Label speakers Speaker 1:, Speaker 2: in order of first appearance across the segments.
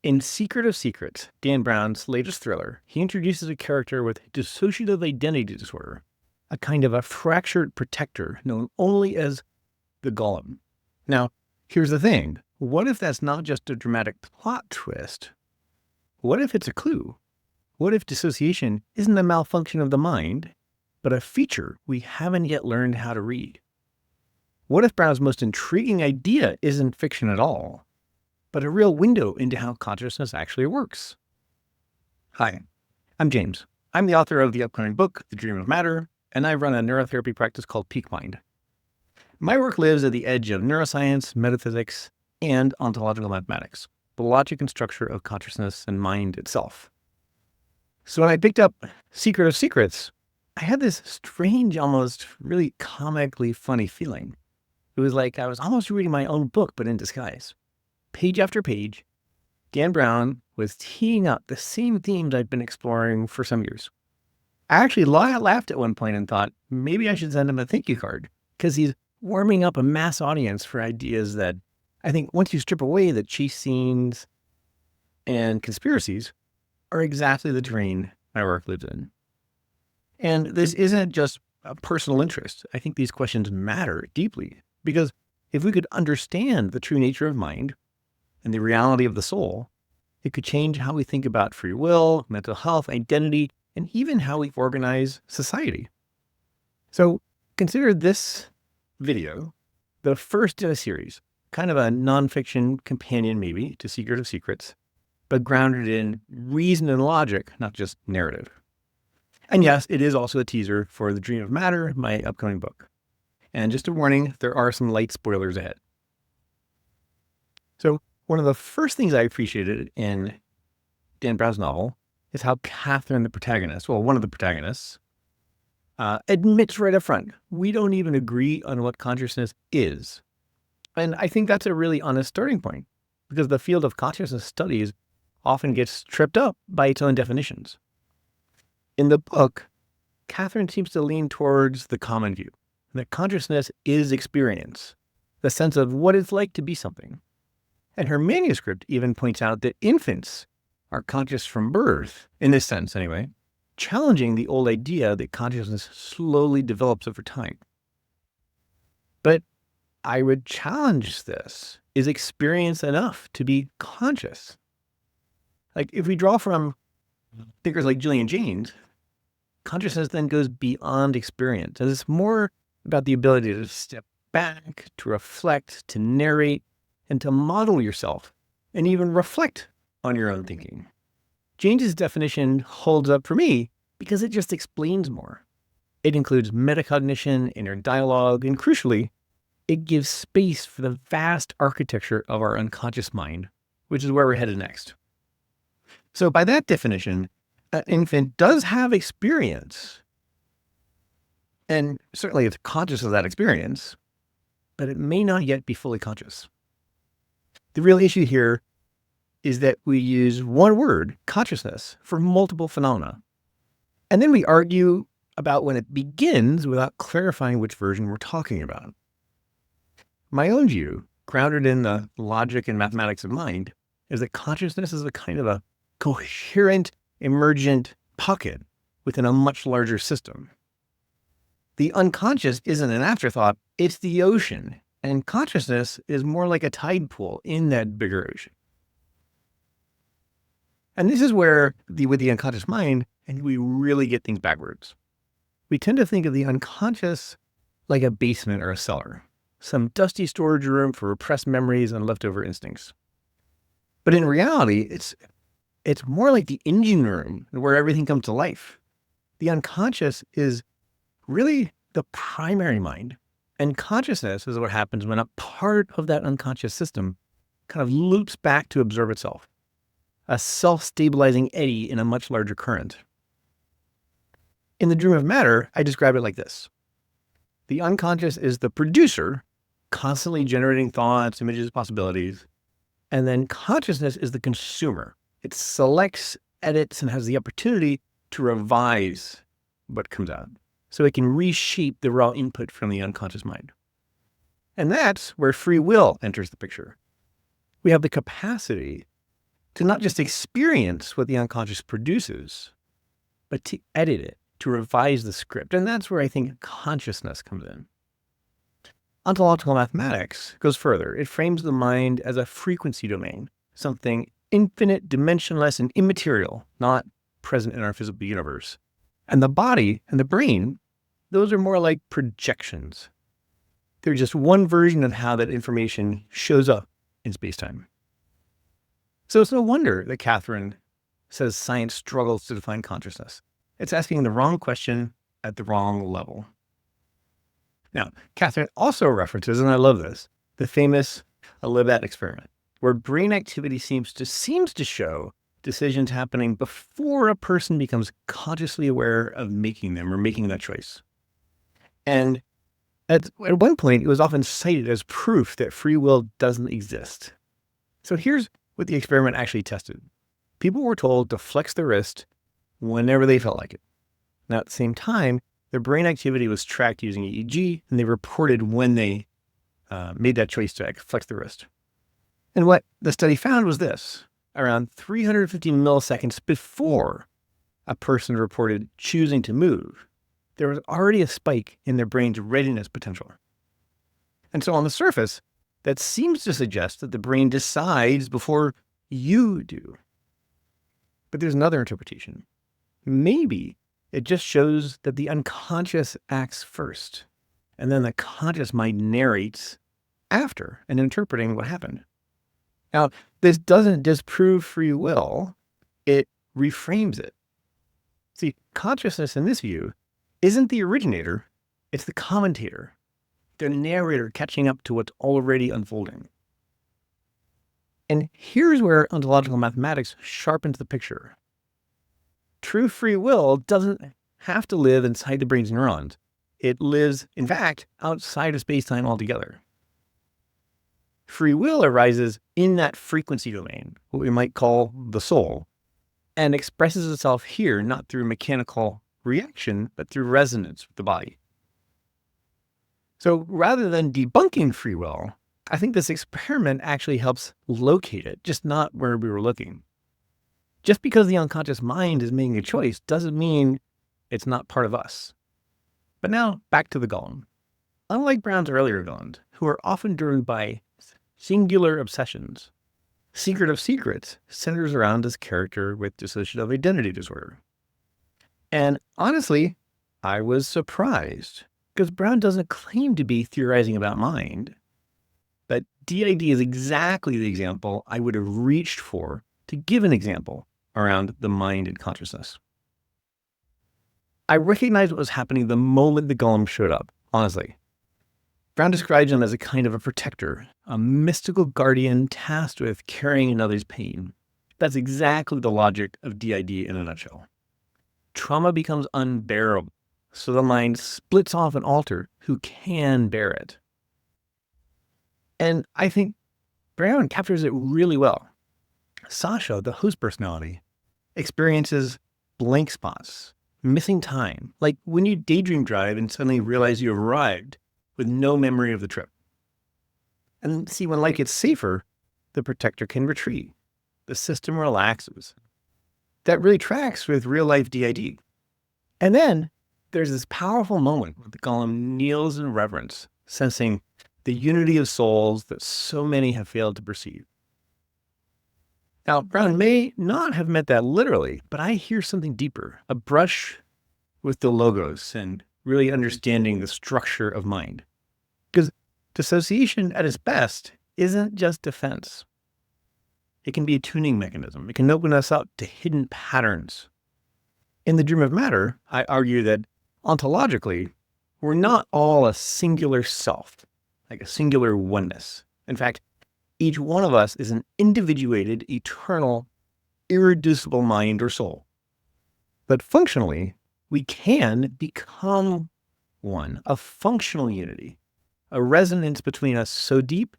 Speaker 1: In Secret of Secrets, Dan Brown's latest thriller, he introduces a character with dissociative identity disorder, a kind of a fractured protector known only as the Golem. Now, here's the thing. What if that's not just a dramatic plot twist? What if it's a clue? What if dissociation isn't a malfunction of the mind, but a feature we haven't yet learned how to read? What if Brown's most intriguing idea isn't fiction at all, but a real window into how consciousness actually works? Hi, I'm James. I'm the author of the upcoming book, The Dream of Matter, and I run a neurotherapy practice called Peak Mind. My work lives at the edge of neuroscience, metaphysics, and ontological mathematics, the logic and structure of consciousness and mind itself. So when I picked up Secret of Secrets, I had this strange, almost really comically funny feeling. It was like I was almost reading my own book, but in disguise. Page after page, Dan Brown was teeing up the same themes I'd been exploring for some years. I actually laughed at one point and thought, maybe I should send him a thank you card, because he's warming up a mass audience for ideas that I think once you strip away the chase scenes and conspiracies are exactly the terrain my work lives in. And this isn't just a personal interest. I think these questions matter deeply, because if we could understand the true nature of mind and the reality of the soul, it could change how we think about free will, mental health, identity, and even how we organize society. So consider this video the first in a series, kind of a nonfiction companion maybe to Secret of Secrets, but grounded in reason and logic, not just narrative. And yes, it is also a teaser for The Dream of Matter, my upcoming book. And just a warning, there are some light spoilers ahead. So one of the first things I appreciated in Dan Brown's novel is how Catherine, the protagonist, well, one of the protagonists, admits right up front, we don't even agree on what consciousness is. And I think that's a really honest starting point, because the field of consciousness studies often gets tripped up by its own definitions. In the book, Catherine seems to lean towards the common view, that consciousness is experience, the sense of what it's like to be something. And her manuscript even points out that infants are conscious from birth, in this sense anyway, challenging the old idea that consciousness slowly develops over time. But I would challenge this. Is experience enough to be conscious? Like if we draw from thinkers like Gillian James, consciousness then goes beyond experience. And it's more about the ability to step back, to reflect, to narrate, and to model yourself, and even reflect on your own thinking. James's definition holds up for me because it just explains more. It includes metacognition, inner dialogue, and crucially, it gives space for the vast architecture of our unconscious mind, which is where we're headed next. So by that definition, an infant does have experience, and certainly it's conscious of that experience, but it may not yet be fully conscious. The real issue here is that we use one word, consciousness, for multiple phenomena. And then we argue about when it begins without clarifying which version we're talking about. My own view, grounded in the logic and mathematics of mind, is that consciousness is a kind of a coherent, emergent pocket within a much larger system. The unconscious isn't an afterthought, it's the ocean, and consciousness is more like a tide pool in that bigger ocean. And this is where, with the unconscious mind, and we really get things backwards. We tend to think of the unconscious like a basement or a cellar, some dusty storage room for repressed memories and leftover instincts. But in reality, it's more like the engine room where everything comes to life. The unconscious is really the primary mind, and consciousness is what happens when a part of that unconscious system kind of loops back to observe itself, a self-stabilizing eddy in a much larger current. In The Dream of Matter, I describe it like this. The unconscious is the producer, constantly generating thoughts, images, possibilities, and then consciousness is the consumer. It selects, edits, and has the opportunity to revise what comes out, so it can reshape the raw input from the unconscious mind. And that's where free will enters the picture. We have the capacity to not just experience what the unconscious produces, but to edit it, to revise the script. And that's where I think consciousness comes in. Ontological mathematics goes further. It frames the mind as a frequency domain, something infinite, dimensionless, and immaterial, not present in our physical universe. And the body and the brain, those are more like projections. They're just one version of how that information shows up in space-time. So it's no wonder that Catherine says science struggles to define consciousness. It's asking the wrong question at the wrong level. Now, Catherine also references, and I love this, the famous Libet experiment, where brain activity seems to show decisions happening before a person becomes consciously aware of making them or making that choice. And at one point, it was often cited as proof that free will doesn't exist. So here's what the experiment actually tested. People were told to flex their wrist whenever they felt like it. Now, at the same time, their brain activity was tracked using EEG, and they reported when they made that choice to flex the wrist. And what the study found was this. Around 350 milliseconds before a person reported choosing to move, there was already a spike in their brain's readiness potential. And so on the surface, that seems to suggest that the brain decides before you do. But there's another interpretation. Maybe it just shows that the unconscious acts first, and then the conscious mind narrates after and interpreting what happened. Now, this doesn't disprove free will, it reframes it. See, consciousness in this view isn't the originator, it's the commentator, the narrator catching up to what's already unfolding. And here's where ontological mathematics sharpens the picture. True free will doesn't have to live inside the brain's neurons. It lives, in fact, outside of space-time altogether. Free will arises in that frequency domain, what we might call the soul, and expresses itself here not through mechanical reaction, but through resonance with the body. So rather than debunking free will, I think this experiment actually helps locate it, just not where we were looking. Just because the unconscious mind is making a choice doesn't mean it's not part of us. But now back to the Golem. Unlike Brown's earlier golems, who are often driven by singular obsessions, Secret of Secrets centers around this character with dissociative identity disorder. And honestly, I was surprised, because Brown doesn't claim to be theorizing about mind. But DID is exactly the example I would have reached for to give an example around the mind and consciousness. I recognized what was happening the moment the Golem showed up, honestly. Brown describes him as a kind of a protector, a mystical guardian tasked with carrying another's pain. That's exactly the logic of DID in a nutshell. Trauma becomes unbearable, so the mind splits off an alter who can bear it. And I think Brown captures it really well. Sasha, the host personality, experiences blank spots, missing time, like when you daydream drive and suddenly realize you've arrived with no memory of the trip. And see, when life gets safer, the protector can retreat. The system relaxes. That really tracks with real-life DID. And then there's this powerful moment where the Golem kneels in reverence, sensing the unity of souls that so many have failed to perceive. Now, Brown may not have meant that literally, but I hear something deeper, a brush with the logos and really understanding the structure of mind. Because dissociation at its best isn't just defense. It can be a tuning mechanism. It can open us up to hidden patterns. In the Dream of Matter, I argue that ontologically, we're not all a singular self, like a singular oneness. In fact, each one of us is an individuated, eternal, irreducible mind or soul. But functionally, we can become one, a functional unity, a resonance between us so deep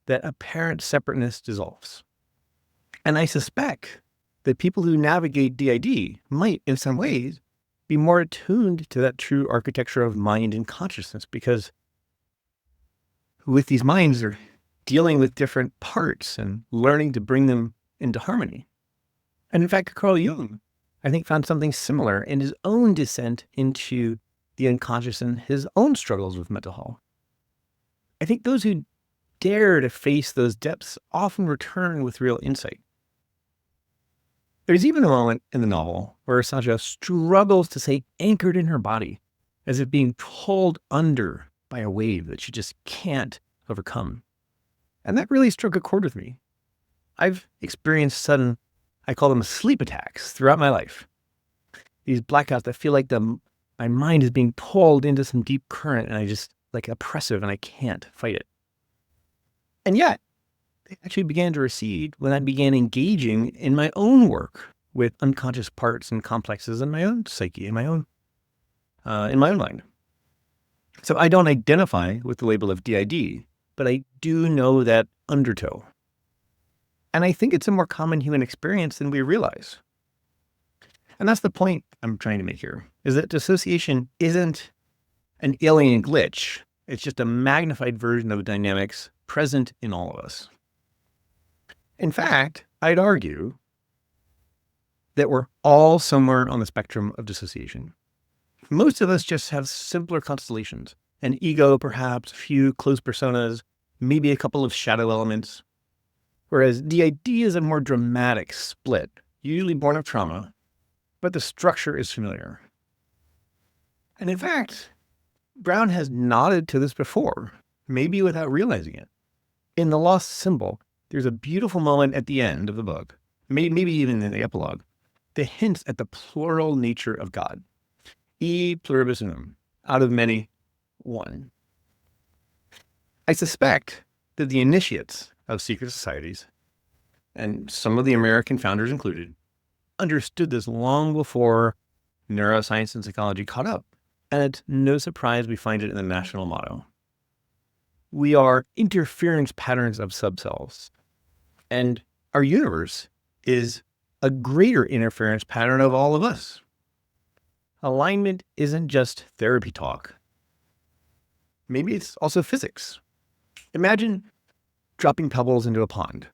Speaker 1: that apparent separateness dissolves. And I suspect that people who navigate DID might, in some ways, be more attuned to that true architecture of mind and consciousness, because with these minds, they're dealing with different parts and learning to bring them into harmony. And in fact, Carl Jung, I think, found something similar in his own descent into the unconscious and his own struggles with mental health. I think those who dare to face those depths often return with real insight. There's even a moment in the novel where Sasha struggles to stay anchored in her body, as if being pulled under by a wave that she just can't overcome. And that really struck a chord with me. I've experienced sudden, I call them sleep attacks, throughout my life. These blackouts that feel like my mind is being pulled into some deep current, and I just, like, oppressive, and I can't fight it. And yet, they actually began to recede when I began engaging in my own work with unconscious parts and complexes in my own psyche, in my own mind. So I don't identify with the label of DID, but I do know that undertow. And I think it's a more common human experience than we realize. And that's the point I'm trying to make here, is that dissociation isn't an alien glitch. It's just a magnified version of dynamics present in all of us. In fact, I'd argue that we're all somewhere on the spectrum of dissociation. Most of us just have simpler constellations, an ego, perhaps a few close personas, maybe a couple of shadow elements. Whereas DID is a more dramatic split, usually born of trauma, but the structure is familiar. And in fact, Brown has nodded to this before, maybe without realizing it. In The Lost Symbol, there's a beautiful moment at the end of the book, maybe even in the epilogue, that hints at the plural nature of God. E pluribus unum, out of many, one. I suspect that the initiates of secret societies, and some of the American founders included, understood this long before neuroscience and psychology caught up. And it's no surprise we find it in the national motto. We are interference patterns of subcells. And our universe is a greater interference pattern of all of us. Alignment isn't just therapy talk. Maybe it's also physics. Imagine dropping pebbles into a pond,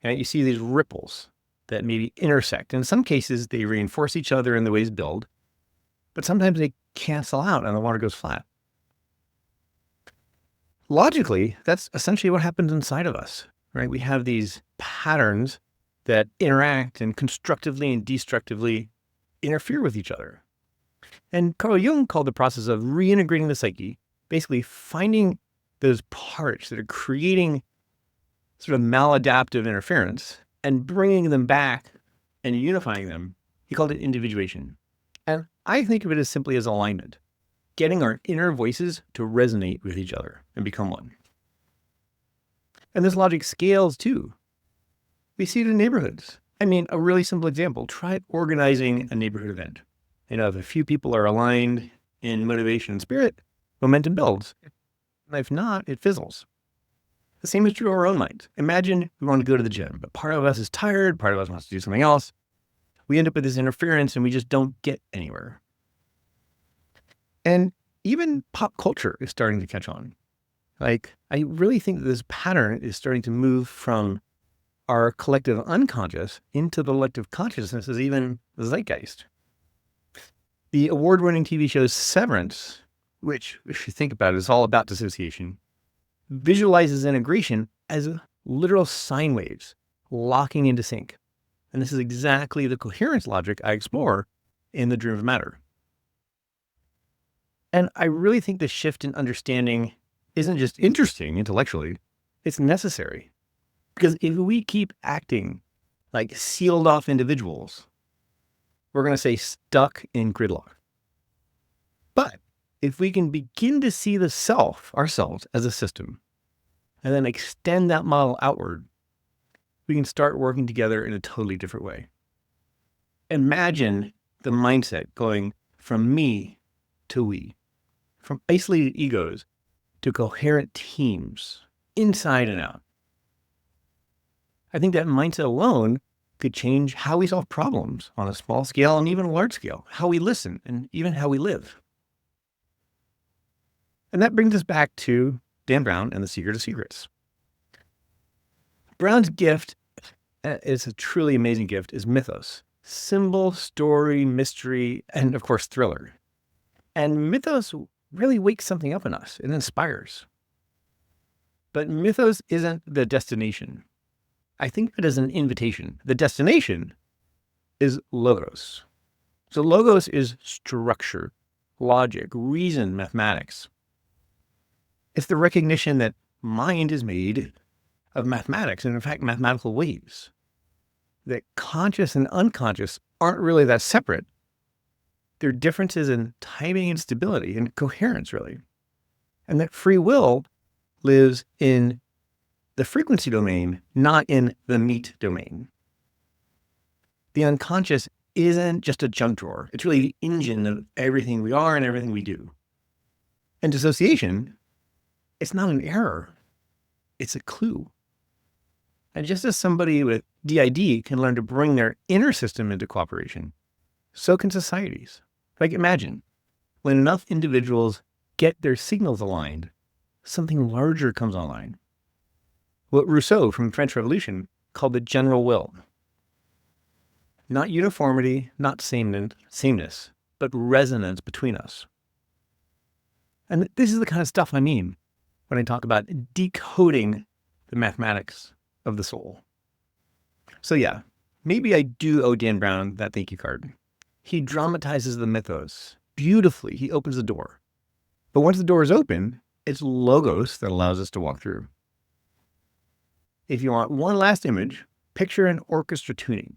Speaker 1: and you see these ripples that maybe intersect. In some cases, they reinforce each other and the waves build, but sometimes they cancel out and the water goes flat. Logically, that's essentially what happens inside of us, right? We have these patterns that interact and constructively and destructively interfere with each other. And Carl Jung called the process of reintegrating the psyche, basically finding those parts that are creating sort of maladaptive interference and bringing them back and unifying them. He called it individuation. And I think of it as simply as alignment, getting our inner voices to resonate with each other and become one. And this logic scales too. We see it in neighborhoods. I mean, a really simple example, try organizing a neighborhood event. You know, if a few people are aligned in motivation and spirit, momentum builds. And if not, it fizzles. The same is true of our own minds. Imagine we want to go to the gym, but part of us is tired, part of us wants to do something else. We end up with this interference and we just don't get anywhere. And even pop culture is starting to catch on. Like, I really think that this pattern is starting to move from our collective unconscious into the collective consciousness as even the zeitgeist. The award-winning TV show Severance, which, if you think about it, is all about dissociation, visualizes integration as literal sine waves locking into sync. And this is exactly the coherence logic I explore in The Dream of Matter. And I really think the shift in understanding isn't just interesting intellectually, it's necessary. Because if we keep acting like sealed off individuals, we're going to stay stuck in gridlock. But if we can begin to see the self, ourselves, as a system, and then extend that model outward, we can start working together in a totally different way. Imagine the mindset going from me to we, from isolated egos to coherent teams, inside and out. I think that mindset alone could change how we solve problems on a small scale and even a large scale, how we listen, and even how we live. And that brings us back to Dan Brown and The Secret of Secrets. Brown's gift is a truly amazing gift is Mythos. Symbol, story, mystery, and of course, thriller. And Mythos really wakes something up in us. It inspires. But Mythos isn't the destination. I think of it as an invitation. The destination is Logos. So Logos is structure, logic, reason, mathematics. It's the recognition that mind is made of mathematics, and in fact, mathematical waves. That conscious and unconscious aren't really that separate. There are differences in timing and stability and coherence, really. And that free will lives in the frequency domain, not in the meat domain. The unconscious isn't just a junk drawer. It's really the engine of everything we are and everything we do. And dissociation, it's not an error. It's a clue. And just as somebody with DID can learn to bring their inner system into cooperation, so can societies. Like imagine, when enough individuals get their signals aligned, something larger comes online. What Rousseau from the French Revolution called the general will. Not uniformity, not sameness, but resonance between us. And this is the kind of stuff I mean when I talk about decoding the mathematics of the soul. So yeah, maybe I do owe Dan Brown that thank you card. He dramatizes the mythos beautifully. He opens the door. But once the door is open, it's Logos that allows us to walk through. If you want one last image, picture an orchestra tuning.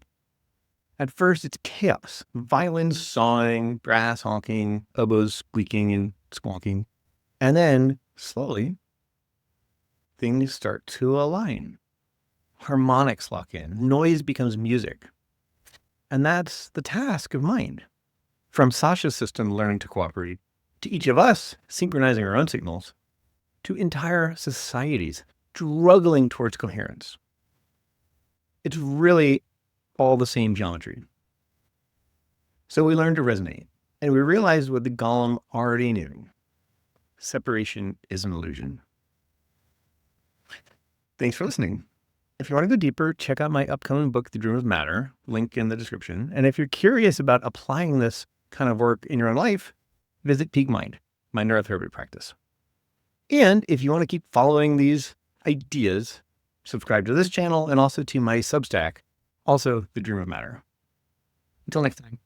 Speaker 1: At first, it's chaos. Violins sawing, brass honking, oboes squeaking and squawking. And then, slowly, things start to align. Harmonics lock in. Noise becomes music. And that's the task of mind. From Sasha's system learning to cooperate, to each of us synchronizing our own signals, to entire societies struggling towards coherence. It's really all the same geometry. So we learn to resonate, and we realize what the Golem already knew. Separation is an illusion. Thanks for listening. If you want to go deeper, check out my upcoming book, The Dream of Matter, link in the description. And if you're curious about applying this kind of work in your own life, visit Peak Mind, my neurotherapy practice. And if you want to keep following these ideas, subscribe to this channel and also to my Substack, also The Dream of Matter. Until next time.